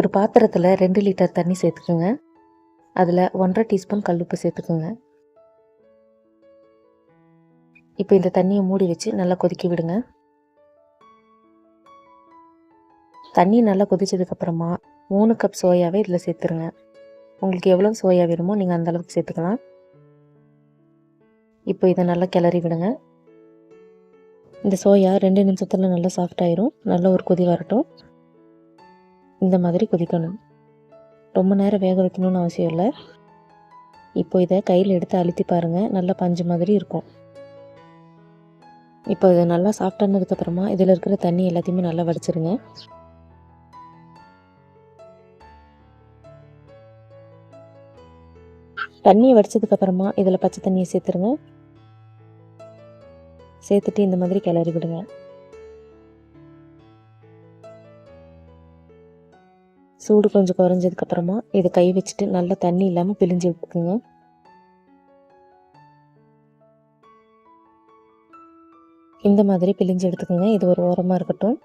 ஒரு பாத்திரத்தில் 2 லிட்டர் தண்ணி சேர்த்துக்குங்க. அதில் 1½ டீஸ்பூன் கல்லுப்பு சேர்த்துக்குங்க. இப்போ இந்த தண்ணியை மூடி வச்சு நல்லா கொதிக்க விடுங்க. தண்ணி நல்லா கொதிச்சதுக்கப்புறமா 3 கப் சோயாவை இதில் சேர்த்துருங்க. உங்களுக்கு எவ்வளோ சோயா வேணுமோ நீங்கள் அந்தளவுக்கு சேர்த்துக்கலாம். இப்போ இதை நல்லா கிளறி விடுங்க. இந்த சோயா 2 நிமிஷத்தில் நல்லா சாஃப்ட் ஆயிரும். நல்லா ஒரு கொதி வரட்டும். இந்த மாதிரி கொதிக்கணும். ரொம்ப நேரம் வேக வைக்கணும்னு அவசியம் இல்லை. இப்போ இதை கையில் எடுத்து அழுத்தி பாருங்கள், நல்லா பஞ்சு மாதிரி இருக்கும். இப்போ இதை நல்லா சாஃப்ட் ஆனதுக்கப்புறமா இதில் இருக்கிற தண்ணி எல்லாத்தையுமே நல்லா வடிச்சிருங்க. தண்ணியை வடிச்சதுக்கப்புறமா இதில் பச்சை தண்ணியை சேர்த்துருங்க. சேர்த்துட்டு இந்த மாதிரி கிளறி விடுங்க. சூடு கொஞ்சம் குறைஞ்சதுக்கப்புறமா இதை கை வச்சுட்டு நல்லா தண்ணி இல்லாமல் பிழிஞ்சு விட்டுக்குங்க. இந்த மாதிரி பிழிஞ்சு எடுத்துக்கோங்க. இது ஒரு ஓரமாக இருக்கட்டும்.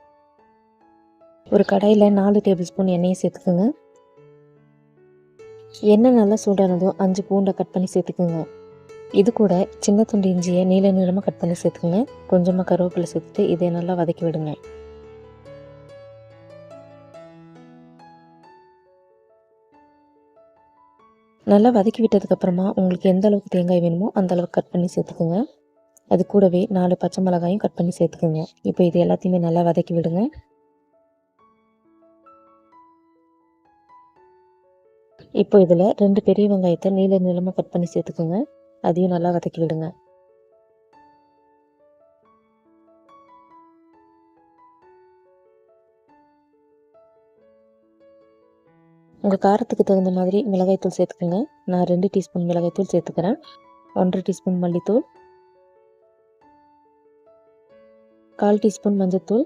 ஒரு கடாயில் 4 டேபிள் ஸ்பூன் எண்ணெயை சேர்த்துக்குங்க. எண்ணெய் நல்லா சூடானதும் 5 பூண்டை கட் பண்ணி சேர்த்துக்குங்க. இது கூட சின்ன துண்டு இஞ்சியை நீள நீளமாக கட் பண்ணி சேர்த்துக்குங்க. கொஞ்சமாக கருவேப்பிலை சேர்த்துட்டு இதை நல்லா வதக்கி விடுங்க. நல்லா வதக்கி விட்டதுக்கப்புறமா உங்களுக்கு எந்த அளவுக்கு தேங்காய் வேணுமோ அந்த அளவுக்கு கட் பண்ணி சேர்த்துக்குங்க. அது கூடவே 4 பச்சை மிளகாயும் கட் பண்ணி சேர்த்துக்குங்க. இப்போ இது எல்லாத்தையுமே நல்லா வதக்கி விடுங்க. இப்போ இதில் 2 பெரிய வெங்காயத்தை நீள நீளமாக கட் பண்ணி சேர்த்துக்குங்க. அதையும் நல்லா வதக்கி விடுங்க. உங்கள் காரத்துக்கு தகுந்த மாதிரி மிளகாய்த்தூள் சேர்த்துக்கோங்க. நான் 2 டீஸ்பூன் மிளகாய்த்தூள் சேர்த்துக்கிறேன். 1½ டீஸ்பூன் மல்லித்தூள், 1/4 டீஸ்பூன் மஞ்சள்தூள்,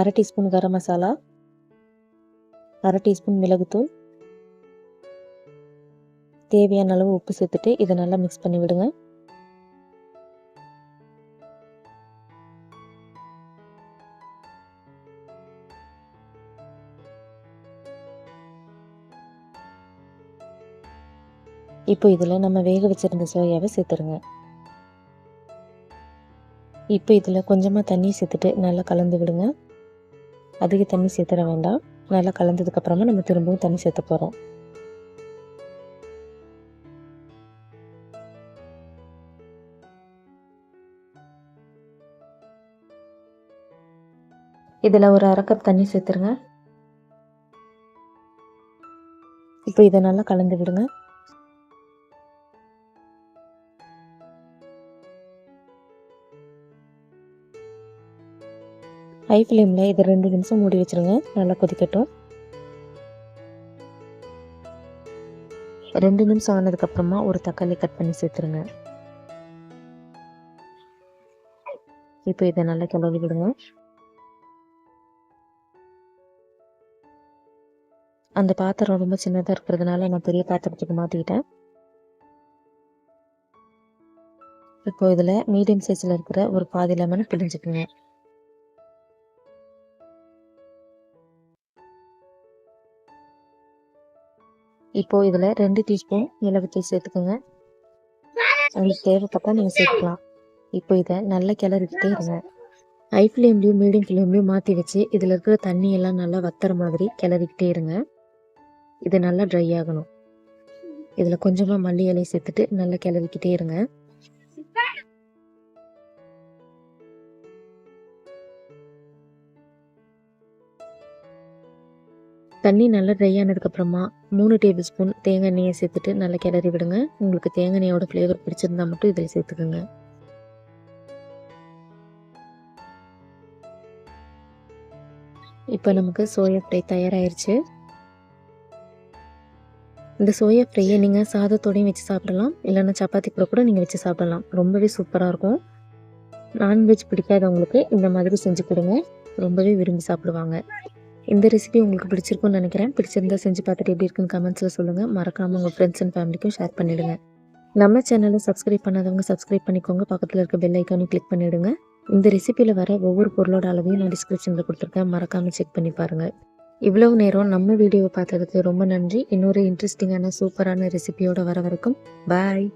1/2 டீஸ்பூன் கரம் மசாலா, 1/2 டீஸ்பூன் மிளகுத்தூள், தேவையான அளவு உப்பு சேர்த்துட்டு இதை நல்லா மிக்ஸ் பண்ணி விடுங்க. இப்போ இதில் நம்ம வேக வச்சிருந்த சோயாவை சேர்த்துருங்க. இப்போ இதில் கொஞ்சமாக தண்ணி சேர்த்துட்டு நல்லா கலந்து விடுங்க. அதிக தண்ணி சேர்த்துட வேண்டாம். நல்லா கலந்ததுக்கப்புறமா நம்ம திரும்பவும் தண்ணி சேர்த்த போகிறோம். இதில் ஒரு 1/2 கப் தண்ணி சேர்த்துருங்க. இப்போ இதை நல்லா கலந்து விடுங்க. ஹை ஃப்ளேமில் இதை 2 நிமிஷம் மூடி வச்சுருங்க. நல்லா கொதிக்கட்டும். 2 நிமிஷம் ஆனதுக்கப்புறமா ஒரு தக்காளி கட் பண்ணி சேர்த்துருங்க. இப்போ இதை நல்லா கிளறி விடுங்க. அந்த பாத்திரம் ரொம்ப சின்னதாக இருக்கிறதுனால நான் பெரிய பாத்திரத்துக்கு மாற்றிக்கிட்டேன். இப்போ இதில் மீடியம் சைஸில் இருக்கிற ஒரு பாதி லெமன் பிழிஞ்சுக்குங்க. இப்போ இதில் 2 டீஸ்பூன் மிளகுத்தூள் சேர்த்துக்குங்க. உங்களுக்கு தேவைப்பட்டால் நீங்கள் சேர்த்துக்கலாம். இப்போ இதை நல்லா கிளறிக்கிட்டே இருங்க. ஹை ஃப்ளேம்லேயும் மீடியம் ஃப்ளேம்லேயும் மாற்றி வச்சு இதில் இருக்கிற தண்ணியெல்லாம் நல்லா வத்துற மாதிரி கிளறிக்கிட்டே இருங்க. இது நல்லா ட்ரை ஆகணும். இதில் கொஞ்சமாக மல்லி இலை சேர்த்துட்டு நல்லா கிளறிக்கிட்டே இருங்க. தண்ணி நல்லா ட்ரை ஆனதுக்கப்புறமா 3 டேபிள் ஸ்பூன் தேங்காய் எண்ணெயை சேர்த்துட்டு நல்லா கிளறி விடுங்க. உங்களுக்கு தேங்காய் எண்ணெயோட ஃப்ளேவர் பிடிச்சிருந்தா மட்டும் இதில் சேர்த்துக்குங்க. இப்போ நமக்கு சோயா ஃப்ரை தயாராகிருச்சு. இந்த சோயா ஃப்ரையை நீங்கள் சாதத்தோடையும் வச்சு சாப்பிடலாம், இல்லைன்னா சப்பாத்தி கூட நீங்கள் வச்சு சாப்பிடலாம். ரொம்பவே சூப்பராக இருக்கும். நான்வெஜ் பிடிக்காதவங்களுக்கு இந்த மாதிரி செஞ்சு கொடுங்க, ரொம்பவே விரும்பி சாப்பிடுவாங்க. இந்த ரெசிபி உங்களுக்கு பிடிச்சிருக்கும்னு நினைக்கிறேன். பிடிச்சிருந்தா செஞ்சு பார்த்துட்டு எப்படி இருக்குன்னு கமெண்ட்ஸில் சொல்லுங்கள். மறக்காமல் உங்கள் ஃப்ரெண்ட்ஸ் அண்ட் ஃபேமிலிக்கும் ஷேர் பண்ணிவிடுங்க. நம்ம சேனலை சப்ஸ்கிரைப் பண்ணாதவங்க சப்ஸ்கிரைப் பண்ணிக்கோங்க. பக்கத்தில் இருக்க பெல் ஐக்கானையும் கிளிக் பண்ணிவிடுங்க. இந்த ரெசிபியில் வர ஒவ்வொரு பொருளோட அளவையும் நான் டிஸ்கிரிப்ஷனில் கொடுத்துருக்கேன். மறக்காமல் செக் பண்ணி பாருங்கள். இவ்வளவு நேரம் நம்ம வீடியோவை பார்த்ததுக்கு ரொம்ப நன்றி. இன்னொரு இன்ட்ரெஸ்டிங்கான சூப்பரான ரெசிபியோட வர வரைக்கும் பாய்.